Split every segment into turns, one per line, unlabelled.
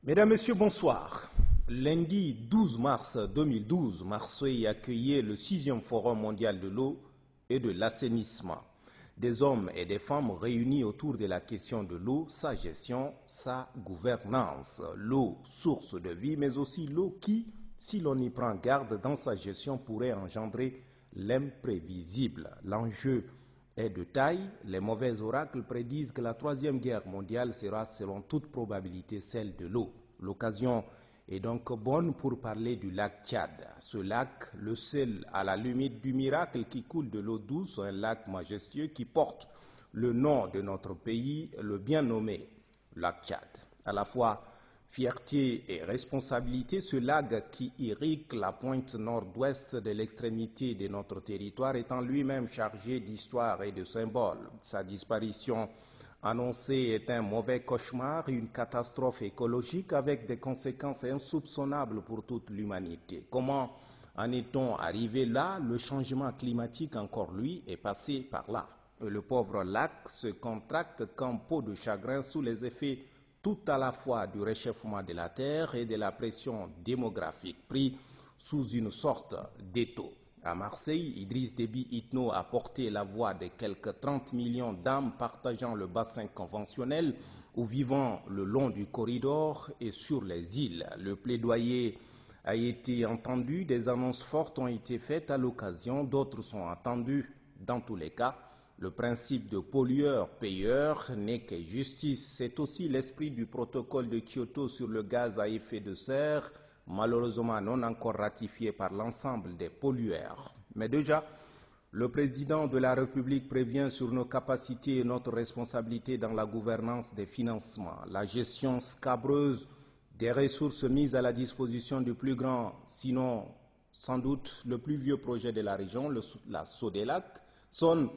Mesdames, Messieurs, bonsoir. Lundi 12 mars 2012, Marseille accueillait le 6e Forum mondial de l'eau et de l'assainissement. Des hommes et des femmes réunis autour de la question de l'eau, sa gestion, sa gouvernance. L'eau, source de vie, mais aussi l'eau qui, si l'on y prend garde dans sa gestion, pourrait engendrer l'imprévisible. L'enjeu est de taille. Les mauvais oracles prédisent que la Troisième Guerre mondiale sera selon toute probabilité celle de l'eau. L'occasion est donc bonne pour parler du lac Tchad. Ce lac, le seul à la limite du miracle qui coule de l'eau douce, un lac majestueux qui porte le nom de notre pays, le bien nommé lac Tchad. À la fois fierté et responsabilité, ce lac qui irrigue la pointe nord-ouest de l'extrémité de notre territoire est en lui-même chargé d'histoire et de symboles. Sa disparition annoncée est un mauvais cauchemar, une catastrophe écologique avec des conséquences insoupçonnables pour toute l'humanité. Comment en est-on arrivé là? Le changement climatique, encore lui, est passé par là. Le pauvre lac se contracte comme peau de chagrin sous les effets tout à la fois du réchauffement de la terre et de la pression démographique, pris sous une sorte d'étau. À Marseille, Idriss Déby Itno a porté la voix de quelques 30 millions d'âmes partageant le bassin conventionnel ou vivant le long du corridor et sur les îles. Le plaidoyer a été entendu, des annonces fortes ont été faites à l'occasion, d'autres sont attendues dans tous les cas. Le principe de pollueur-payeur n'est que justice. C'est aussi l'esprit du protocole de Kyoto sur le gaz à effet de serre, malheureusement non encore ratifié par l'ensemble des pollueurs. Mais déjà, le président de la République prévient sur nos capacités et notre responsabilité dans la gouvernance des financements, la gestion scabreuse des ressources mises à la disposition du plus grand, sinon sans doute le plus vieux projet de la région, la SODELAC, sonne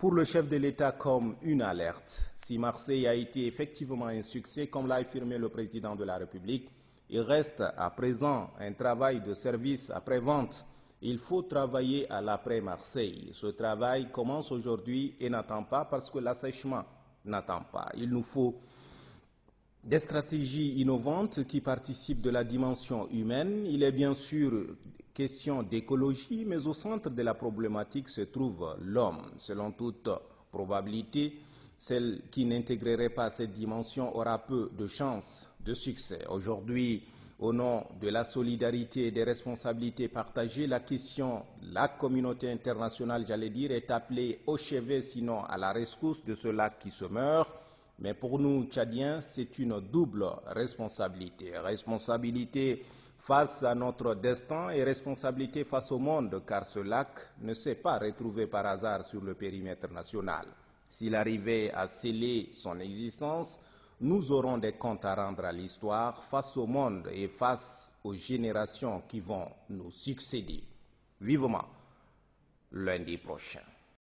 pour le chef de l'État comme une alerte. Si Marseille a été effectivement un succès, comme l'a affirmé le président de la République, il reste à présent un travail de service après-vente. Il faut travailler à l'après-Marseille. Ce travail commence aujourd'hui et n'attend pas parce que l'assèchement n'attend pas. Il nous faut des stratégies innovantes qui participent de la dimension humaine. Il est bien sûr question d'écologie, mais au centre de la problématique se trouve l'homme. Selon toute probabilité, celle qui n'intégrerait pas cette dimension aura peu de chances de succès. Aujourd'hui, au nom de la solidarité et des responsabilités partagées, la communauté internationale, est appelée au chevet, sinon à la rescousse de ce lac qui se meurt. Mais pour nous, Tchadiens, c'est une double responsabilité. Responsabilité face à notre destin et responsabilité face au monde, car ce lac ne s'est pas retrouvé par hasard sur le périmètre national. S'il arrivait à sceller son existence, nous aurons des comptes à rendre à l'histoire face au monde et face aux générations qui vont nous succéder. Vivement lundi prochain.